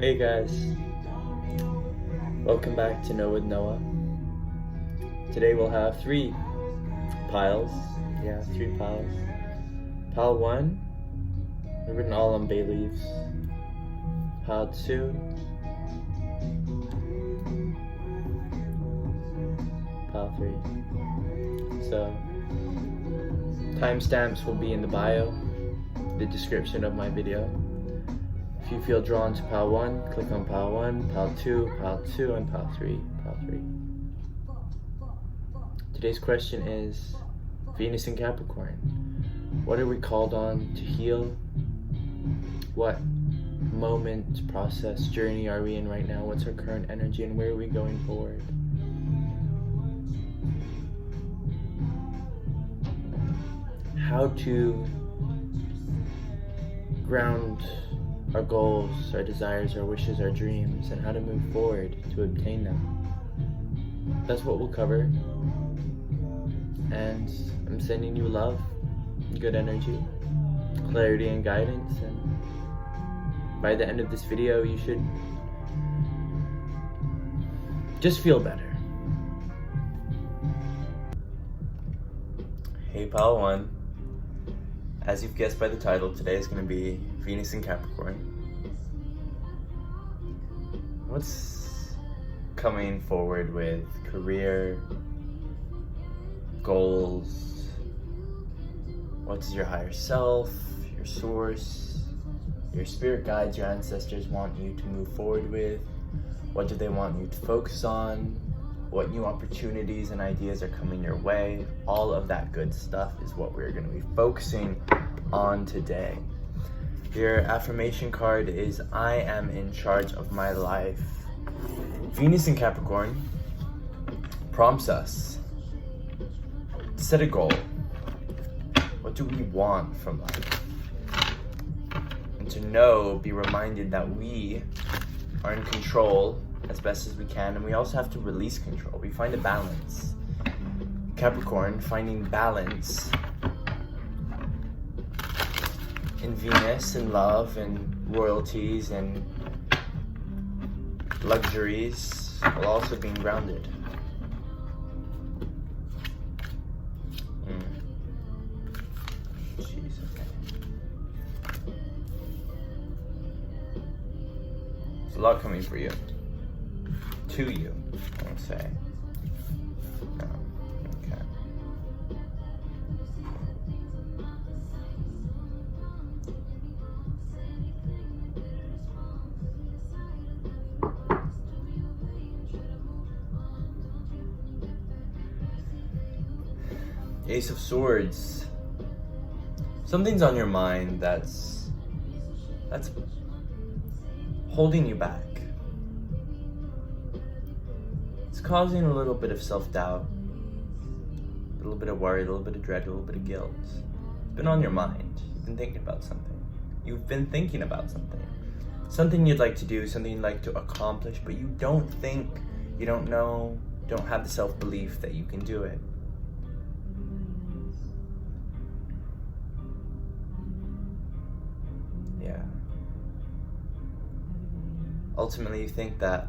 Hey guys, welcome back to Know with Noah. Today we'll have three piles. Yeah, three piles. Pile 1, we've written all on bay leaves. Pile 2, pile 3. So, timestamps will be in the bio, the description of my video. If you feel drawn to pile 1, click on pile 1, pile 2, and pile 3. Today's question is Venus in Capricorn. What are we called on to heal? What moment, process, journey are we in right now? What's our current energy and where are we going forward? How to ground our goals, our desires, our wishes, our dreams, and how to move forward to obtain them. That's what we'll cover. And I'm sending you love, good energy, clarity, and guidance. And by the end of this video, you should just feel better. Hey, pile 1. As you've guessed by the title, today is going to be Venus in Capricorn. What's coming forward with career, goals? What does your higher self, your source, your spirit guides, your ancestors want you to move forward with? What do they want you to focus on? What new opportunities and ideas are coming your way? All of that good stuff is what we're going to be focusing on today. Your affirmation card is I am in charge of my life. Venus in Capricorn prompts us to set a goal. What do we want from life? And to be reminded that we are in control as best as we can, and we also have to release control. We find a balance. Capricorn, finding balance in Venus and love and royalties and luxuries, while also being grounded. Jeez, okay. There's a lot coming for you. To you, I would say. No. Okay. Ace of Swords. Something's on your mind that's holding you back. It's causing a little bit of self-doubt, a little bit of worry, a little bit of dread, a little bit of guilt. It's been on your mind. You've been thinking about something. Something you'd like to do, something you'd like to accomplish, but you don't think, you don't know, don't have the self-belief that you can do it. Yeah. Ultimately, you think that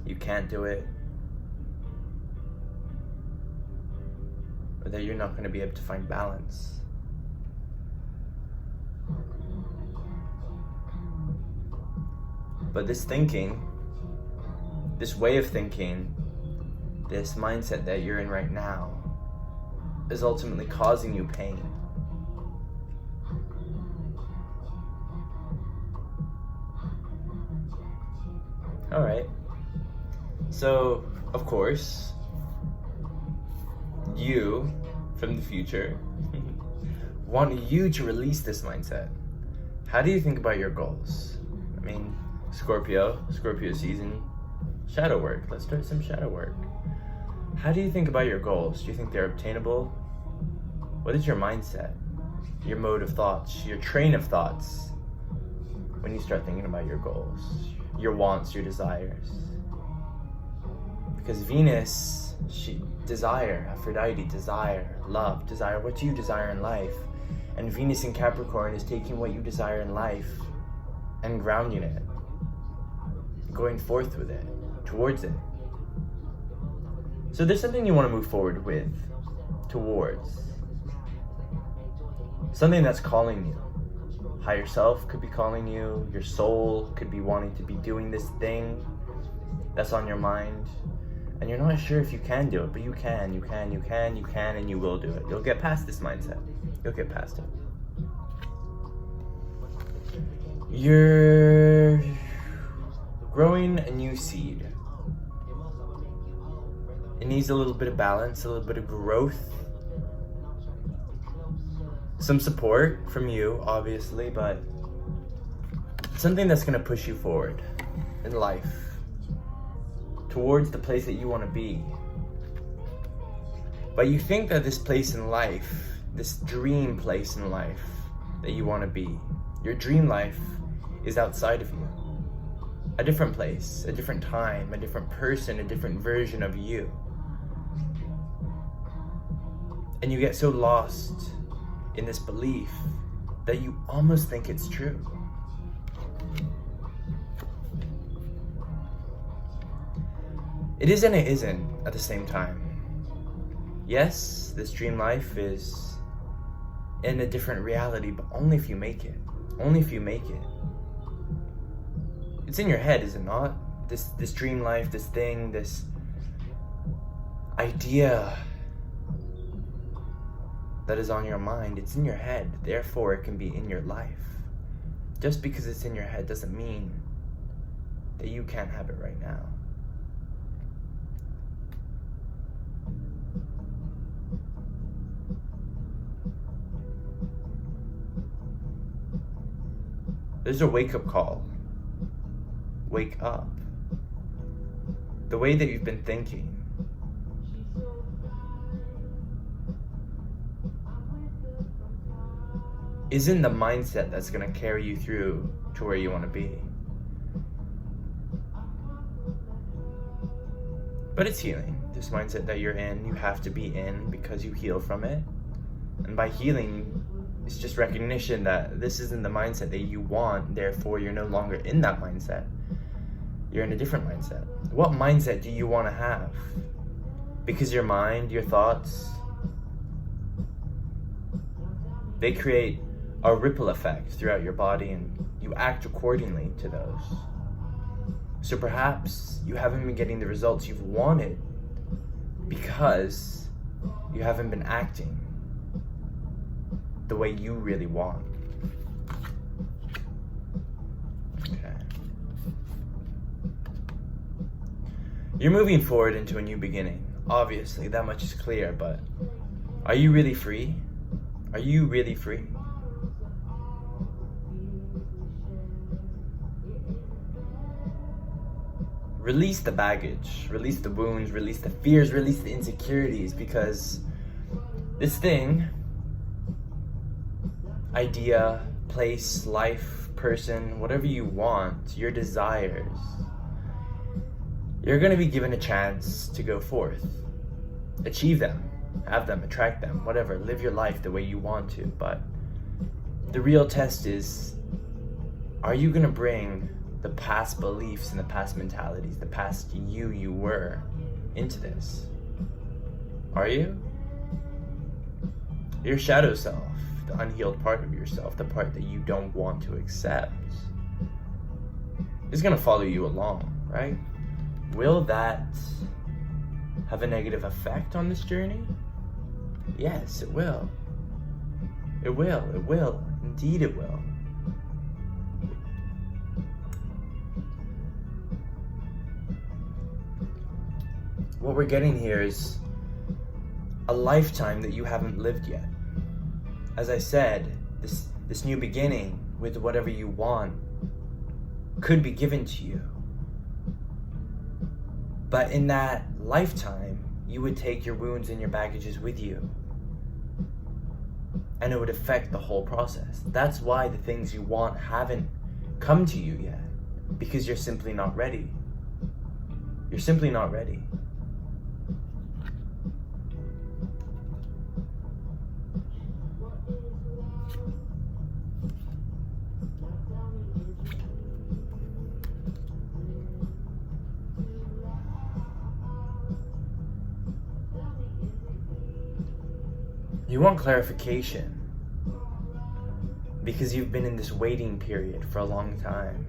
you can't do it, or that you're not going to be able to find balance. But this thinking, this way of thinking, this mindset that you're in right now is ultimately causing you pain. All right. So, of course, you, from the future, want you to release this mindset. How do you think about your goals? I mean, Scorpio season, shadow work. Let's start some shadow work. How do you think about your goals? Do you think they're obtainable? What is your mindset? Your mode of thoughts, your train of thoughts when you start thinking about your goals, your wants, your desires? Because Venus, desire, Aphrodite, desire, love, desire, what do you desire in life? And Venus in Capricorn is taking what you desire in life and grounding it. going forth with it, towards it. So there's something you want to move forward with, towards. Something that's calling you. Higher self could be calling you. Your soul could be wanting to be doing this thing that's on your mind. And you're not sure if you can do it, but you can, and you will do it. You'll get past this mindset. You'll get past it. You're growing a new seed. It needs a little bit of balance, a little bit of growth. Some support from you, obviously, but something that's going to push you forward in life, towards the place that you want to be. But you think that this place in life, this dream place in life that you want to be, your dream life is outside of you. A different place, a different time, a different person, a different version of you. And you get so lost in this belief that you almost think it's true. It is and it isn't at the same time. Yes, this dream life is in a different reality, but only if you make it. Only if you make it. It's in your head, is it not? This dream life, this thing, this idea that is on your mind, it's in your head. Therefore, it can be in your life. Just because it's in your head doesn't mean that you can't have it right now. There's a wake-up call. Wake up. The way that you've been thinking isn't the mindset that's going to carry you through to where you want to be. But it's healing. This mindset that you're in, you have to be in because you heal from it. And by healing, it's just recognition that this isn't the mindset that you want, therefore you're no longer in that mindset. You're in a different mindset. What mindset do you want to have? Because your mind, your thoughts, they create a ripple effect throughout your body and you act accordingly to those. So perhaps you haven't been getting the results you've wanted because you haven't been acting the way you really want. Okay. You're moving forward into a new beginning. Obviously, that much is clear, but are you really free? Are you really free? Release the baggage, release the wounds, release the fears, release the insecurities, because this thing, idea, place, life, person, whatever you want, your desires, you're going to be given a chance to go forth, achieve them, have them, attract them, whatever, live your life the way you want to. But the real test is, are you going to bring the past beliefs and the past mentalities, the past you were, into this? Are you? Your shadow self, the unhealed part of yourself, the part that you don't want to accept, is going to follow you along, right? Will that have a negative effect on this journey? Yes, it will. It will. It will. Indeed, it will. What we're getting here is a lifetime that you haven't lived yet. As I said, this new beginning with whatever you want could be given to you. But in that lifetime, you would take your wounds and your baggages with you. And it would affect the whole process. That's why the things you want haven't come to you yet. Because you're simply not ready. You're simply not ready. You want clarification because you've been in this waiting period for a long time,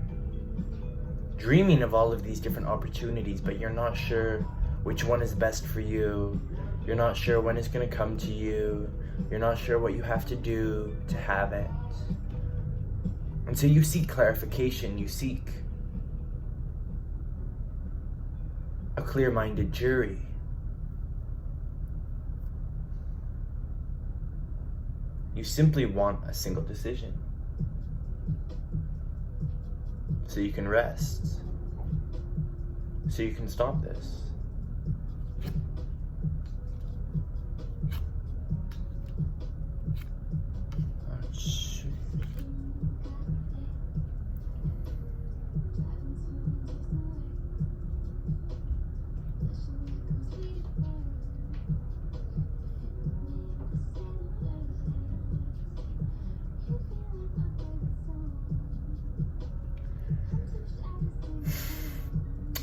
dreaming of all of these different opportunities, but you're not sure which one is best for you. You're not sure when it's going to come to you. You're not sure what you have to do to have it. And so you seek clarification. You seek a clear-minded jury. You simply want a single decision so you can rest, so you can stop this. Oh, shoot.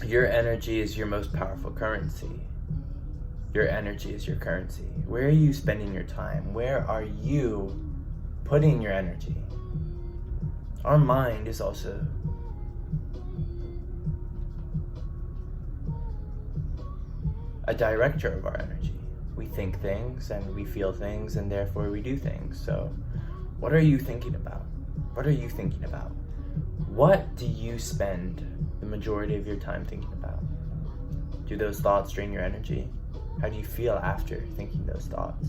Your energy is your most powerful currency. Your energy is your currency. Where are you spending your time? Where are you putting your energy? Our mind is also a director of our energy. We think things and we feel things and therefore we do things. So what are you thinking about? What are you thinking about? What do you spend the majority of your time thinking about? Do those thoughts drain your energy? How do you feel after thinking those thoughts?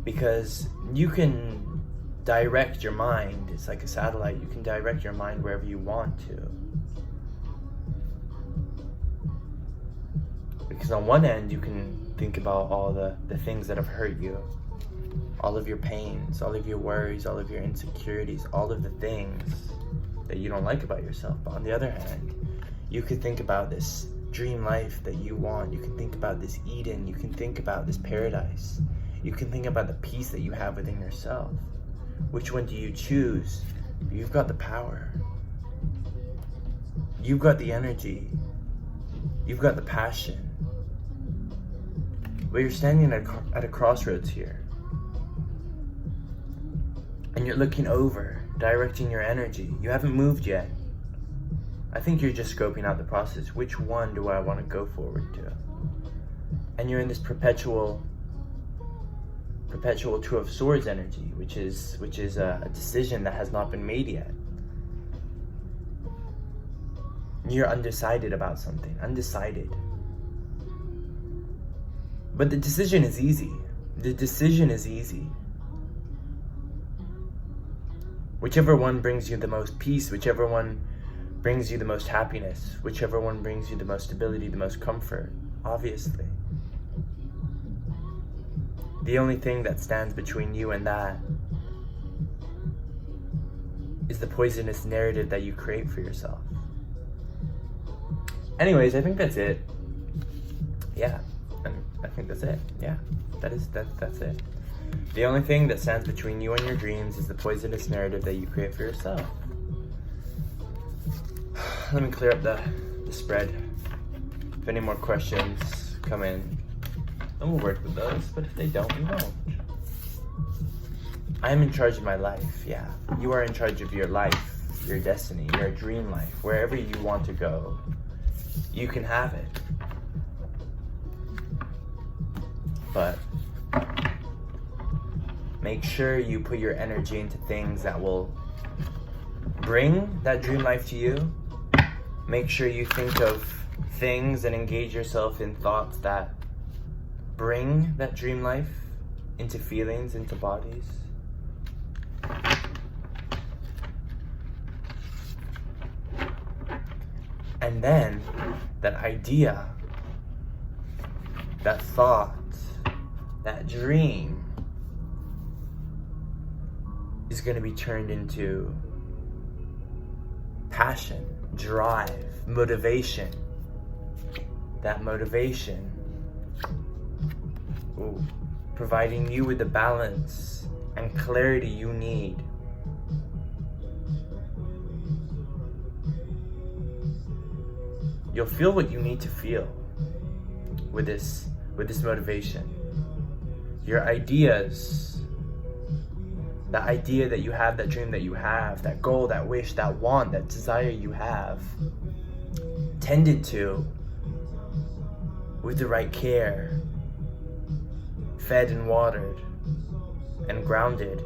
Because you can direct your mind. It's like a satellite. You can direct your mind wherever you want to. Because on one end, you can think about all the things that have hurt you, all of your pains, all of your worries, all of your insecurities, all of the things that you don't like about yourself. But on the other hand, you could think about this dream life that you want. You can think about this Eden. You can think about this paradise. You can think about the peace that you have within yourself. Which one do you choose? You've got the power. You've got the energy. You've got the passion. But you're standing at a crossroads here. And you're looking over, directing your energy. You haven't moved yet. I think you're just scoping out the process. Which one do I want to go forward to? And you're in this perpetual Two of Swords energy, which is a decision that has not been made yet. You're undecided about something, undecided. But the decision is easy. The decision is easy. Whichever one brings you the most peace, whichever one brings you the most happiness, whichever one brings you the most stability, the most comfort, obviously. The only thing that stands between you and that is the poisonous narrative that you create for yourself. Anyways, I think that's it. Yeah, I think that's it. Yeah, that's it. The only thing that stands between you and your dreams is the poisonous narrative that you create for yourself. Let me clear up the spread. If any more questions come in, then we'll work with those, but if they don't, we won't. I am in charge of my life, yeah. You are in charge of your life, your destiny, your dream life. Wherever you want to go, you can have it. But make sure you put your energy into things that will bring that dream life to you. Make sure you think of things and engage yourself in thoughts that bring that dream life into feelings, into bodies. And then that idea, that thought, that dream is going to be turned into passion, drive, motivation. That motivation, providing you with the balance and clarity you need. You'll feel what you need to feel with this motivation. your ideas, that idea that you have, that dream that you have, that goal, that wish, that want, that desire you have, tended to with the right care, fed and watered and grounded,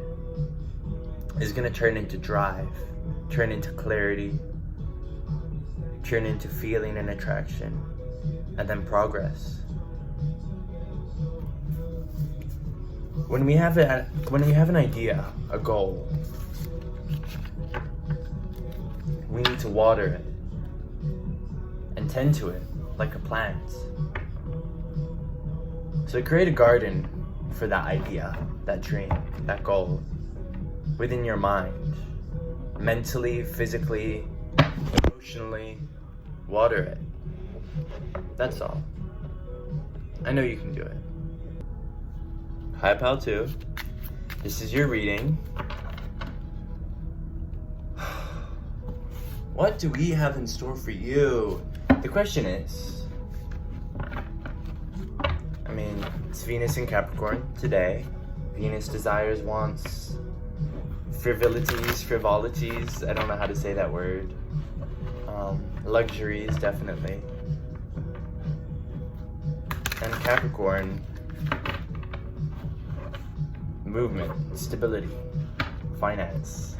is going to turn into drive, turn into clarity, turn into feeling and attraction, and then progress. When you have an idea, a goal, we need to water it and tend to it like a plant. So create a garden for that idea, that dream, that goal within your mind. Mentally, physically, emotionally, water it. That's all. I know you can do it. Hi, pal 2. This is your reading. What do we have in store for you? The question is, it's Venus in Capricorn today. Venus desires, wants, frivolities, I don't know how to say that word. Luxuries, definitely. And Capricorn, movement, stability, finance,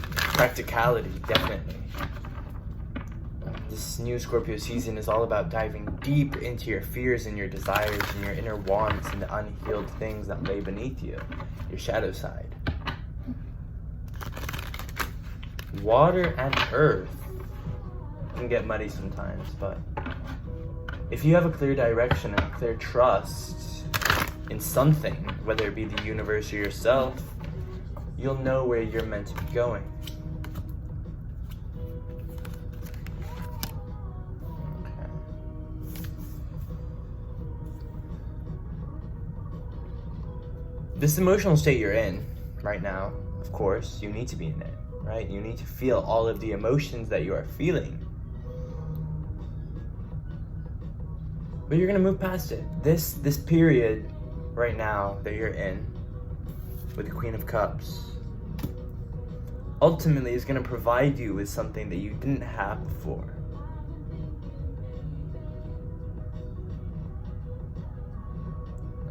practicality, definitely. This new Scorpio season is all about diving deep into your fears and your desires and your inner wants and the unhealed things that lay beneath you, your shadow side. Water and earth can get muddy sometimes, but if you have a clear direction and a clear trust in something, whether it be the universe or yourself, you'll know where you're meant to be going. Okay. This emotional state you're in right now, of course, you need to be in it, right? You need to feel all of the emotions that you are feeling. But you're gonna move past it. This period right now that you're in with the Queen of Cups ultimately is gonna provide you with something that you didn't have before.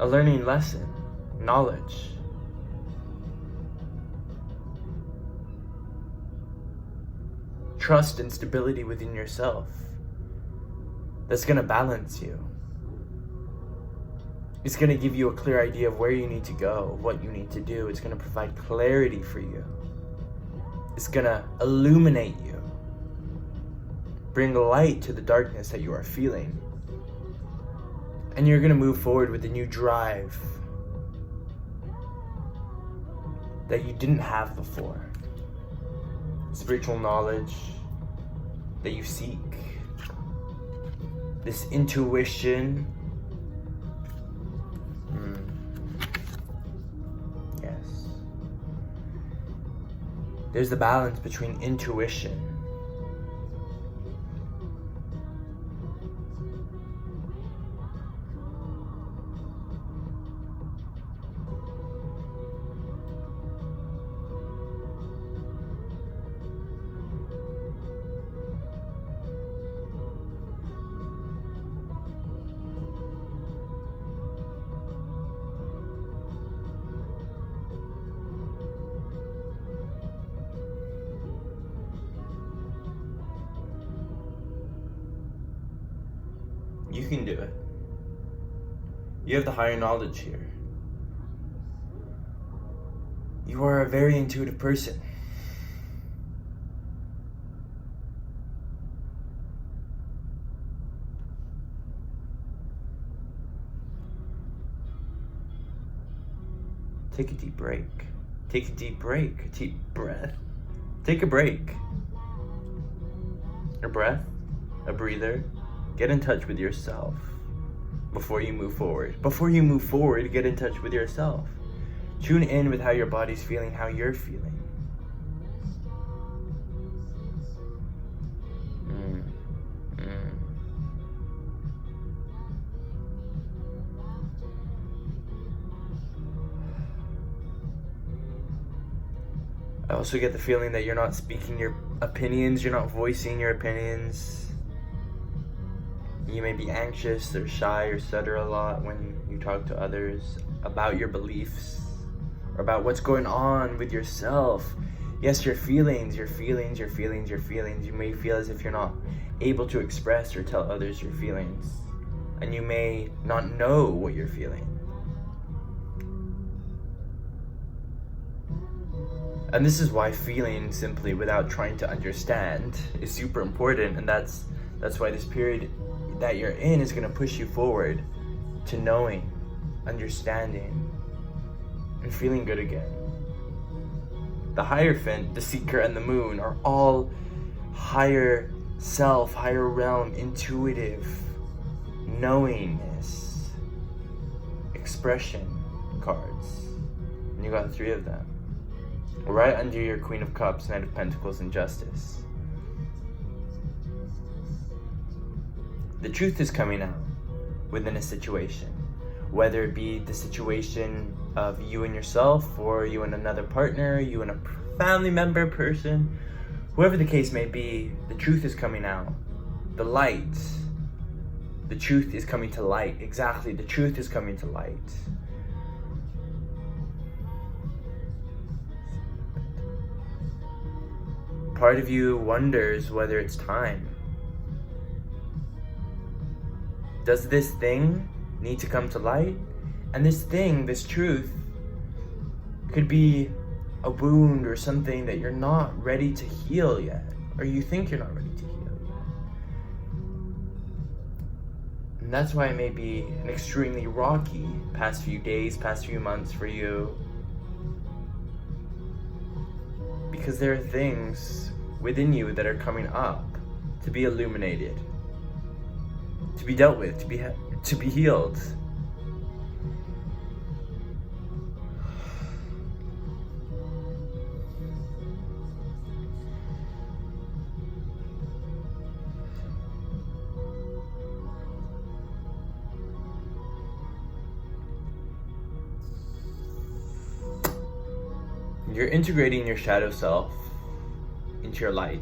A learning lesson, knowledge. Trust and stability within yourself. That's gonna balance you. It's gonna give you a clear idea of where you need to go, what you need to do. It's gonna provide clarity for you. It's gonna illuminate you. Bring light to the darkness that you are feeling. And you're gonna move forward with a new drive that you didn't have before. Spiritual knowledge that you seek. This intuition. Yes. There's the balance between intuition You can do it. You have the higher knowledge here. You are a very intuitive person. Take a deep break. Take a deep break. A deep breath. Take a break. A breath, a breather. Get in touch with yourself before you move forward. Before you move forward, get in touch with yourself. Tune in with how your body's feeling, how you're feeling. also get the feeling that you're not speaking your opinions, you're not voicing your opinions. You may be anxious or shy or stutter a lot when you talk to others about your beliefs or about what's going on with yourself. Yes, your feelings. You may feel as if you're not able to express or tell others your feelings, and you may not know what you're feeling. And this is why feeling simply without trying to understand is super important, and that's why this period that you're in is going to push you forward to knowing, understanding, and feeling good again. The Hierophant, the Seeker, and the Moon are all higher self, higher realm, intuitive, knowingness, expression cards. And you got 3 of them. Right under your Queen of Cups, Knight of Pentacles, and Justice. The truth is coming out within a situation, whether it be the situation of you and yourself, or you and another partner, you and a family member, person, whoever the case may be. The truth is coming out. The light. The truth is coming to light. Exactly, the truth is coming to light. Part of you wonders whether it's time. Does this thing need to come to light? And this thing, this truth, could be a wound or something that you're not ready to heal yet, or you think you're not ready to heal yet. And that's why it may be an extremely rocky past few days, past few months for you. Because there are things within you that are coming up to be illuminated, to be dealt with, to be healed. You're integrating your shadow self into your light.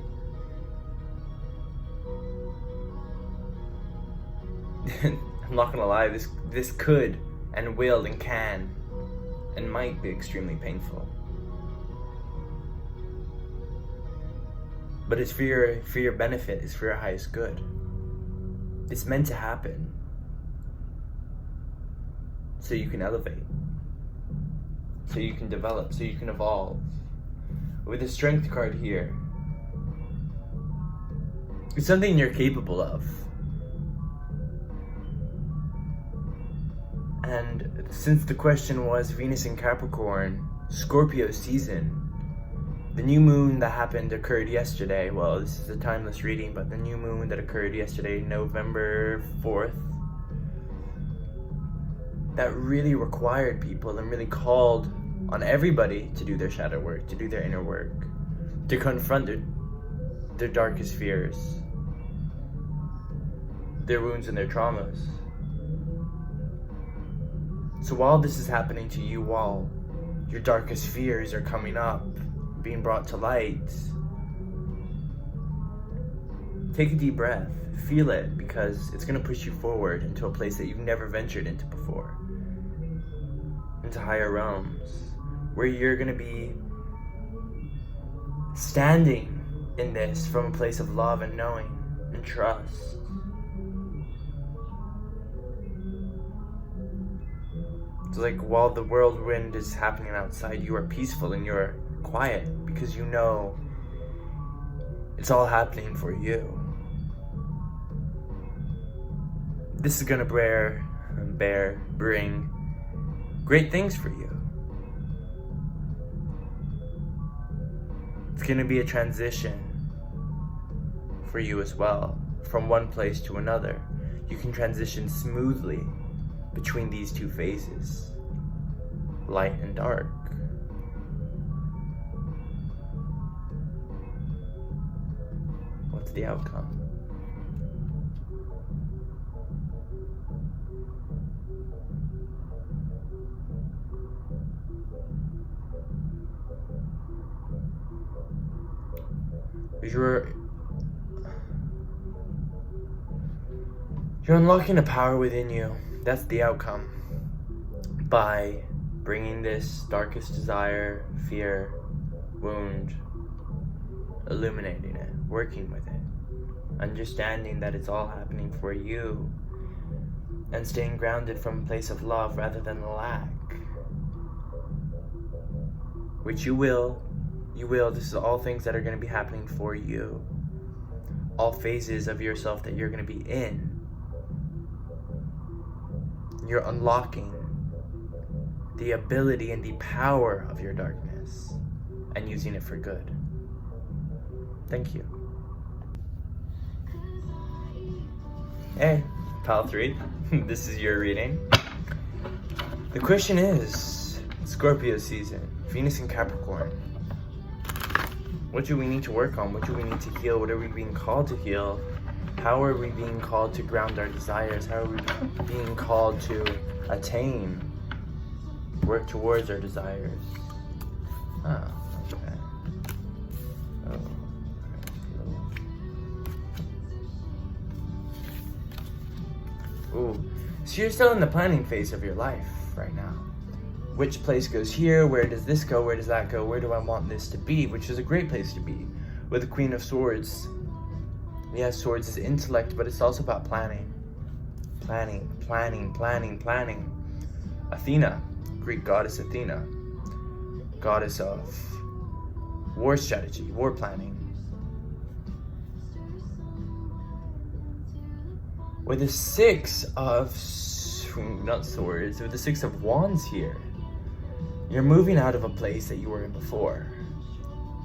I'm not gonna lie, this could and will and can and might be extremely painful. But it's for your benefit, it's for your highest good. It's meant to happen so you can elevate, so you can develop, so you can evolve. With the Strength card here, it's something you're capable of. And since the question was Venus in Capricorn, Scorpio season, the new moon that occurred yesterday, well, this is a timeless reading, but the new moon that occurred yesterday, November 4th, that really required people and really called on everybody to do their shadow work, to do their inner work, to confront their darkest fears, their wounds and their traumas. So while this is happening to you, while your darkest fears are coming up, being brought to light, take a deep breath, feel it, because it's going to push you forward into a place that you've never ventured into before, into higher realms, where you're going to be standing in this from a place of love and knowing and trust. It's like while the whirlwind is happening outside, you are peaceful and you're quiet because you know it's all happening for you. This is gonna bring great things for you. It's gonna be a transition for you as well, from one place to another. You can transition smoothly between these two phases, light and dark. What's the outcome? You're unlocking a power within you. That's the outcome. By bringing this darkest desire, fear, wound, illuminating it, working with it, understanding that it's all happening for you, and staying grounded from a place of love rather than lack. Which you will. This is all things that are going to be happening for you. All phases of yourself that you're going to be in. You're unlocking the ability and the power of your darkness and using it for good. Thank you. Hey, Pal 3, this is your reading. The question is, Scorpio season, Venus in Capricorn. What do we need to work on? What do we need to heal? What are we being called to heal? How are we being called to ground our desires? How are we being called to attain, work towards our desires? Oh, okay. Ooh, so you're still in the planning phase of your life right now. Which place goes here? Where does this go? Where does that go? Where do I want this to be? Which is a great place to be. With the Queen of Swords. Yes, Swords is intellect, but it's also about planning. Planning. Athena, Greek goddess Athena. Goddess of war strategy, war planning. With the Six of, not swords, with the Six of Wands here. You're moving out of a place that you were in before.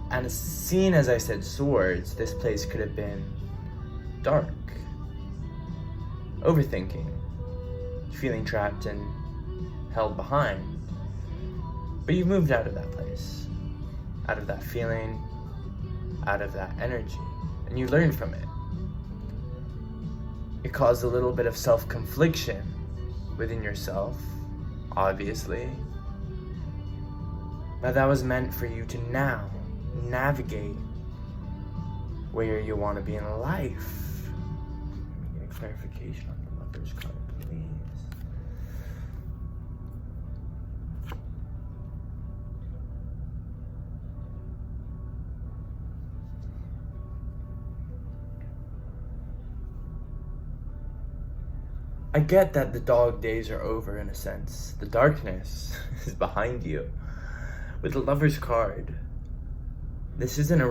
And seeing as I said swords, this place could have been dark. Overthinking. Feeling trapped and held behind. But you've moved out of that place. Out of that feeling. Out of that energy. And you learned from it. It caused a little bit of self-confliction within yourself, obviously. But that was meant for you to now navigate where you want to be in life. Let me get a clarification on the Lover's card, please. I get that the dog days are over in a sense. The darkness is behind you. With the Lover's card, this is not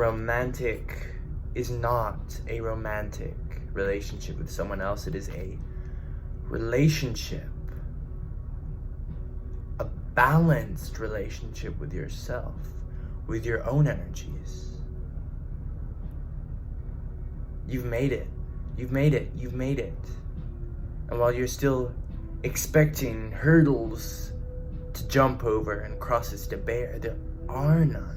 a romantic relationship with someone else. It is a relationship, a balanced relationship with yourself, with your own energies. You've made it. And while you're still expecting hurdles to jump over and crosses to bear, there are none.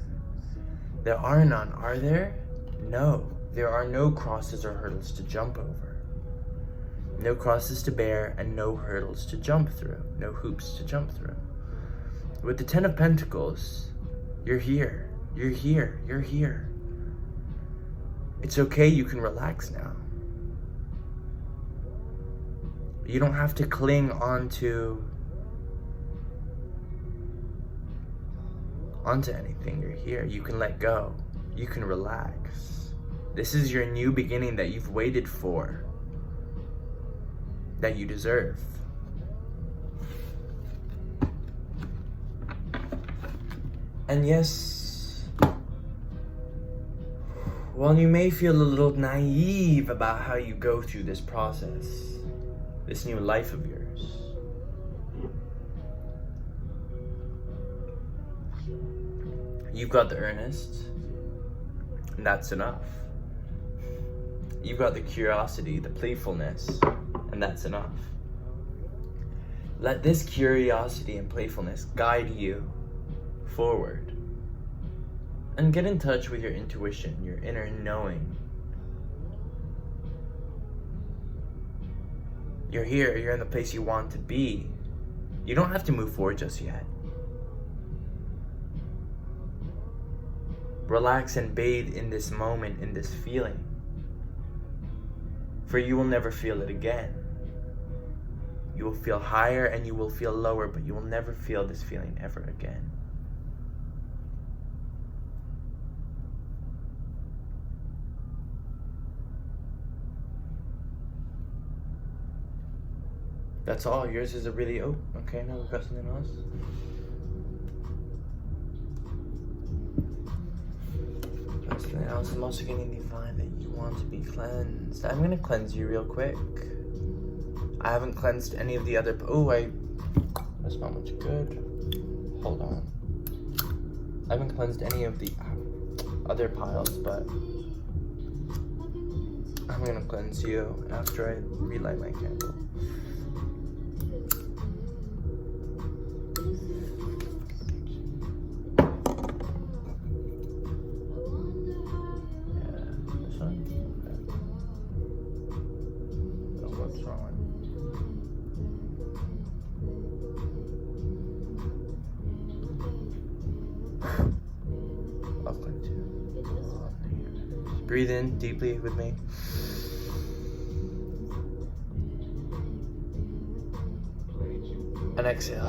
Are there? No. There are no crosses or hurdles to jump over. No crosses to bear and no hurdles to jump through. No hoops to jump through. With the Ten of Pentacles, you're here. It's okay, you can relax now. You don't have to cling onto anything. You're here. You can let go. You can relax. This is your new beginning that you've waited for, that you deserve. And yes, while you may feel a little naive about how you go through this process, this new life of yours, you've got the earnest, and that's enough. You've got the curiosity, the playfulness, and that's enough. Let this curiosity and playfulness guide you forward. And get in touch with your intuition, your inner knowing. You're here, you're in the place you want to be. You don't have to move forward just yet. Relax and bathe in this moment, in this feeling. For you will never feel it again. You will feel higher and you will feel lower, but you will never feel this feeling ever again. That's all. Yours is a really, oh, okay, now we've got something else. Got something else. I'm also getting the vibe that you want to be cleansed. I'm gonna cleanse you real quick. I haven't cleansed any of the other, that's not much good. Hold on. I haven't cleansed any of the other piles, but I'm gonna cleanse you after I relight my candle. Breathe in deeply with me. And exhale.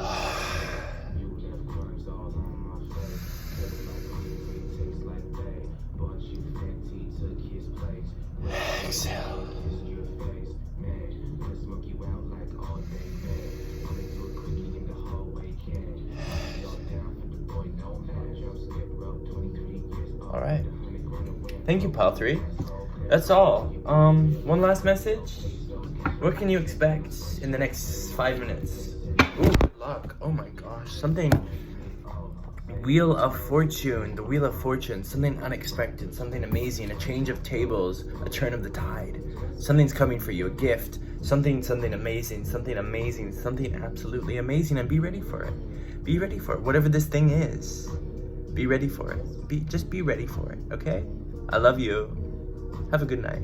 Exhale. All right. Thank you, pile 3. That's all. One last message. What can you expect in the next 5 minutes? Ooh, good luck. Oh my gosh. Something. Wheel of Fortune. The Wheel of Fortune. Something unexpected. Something amazing. A change of tables. A turn of the tide. Something's coming for you. A gift. Something amazing. Something amazing. Something absolutely amazing. And be ready for it. Be ready for it. Whatever this thing is. Be ready for it. Just be ready for it. Okay? I love you. Have a good night.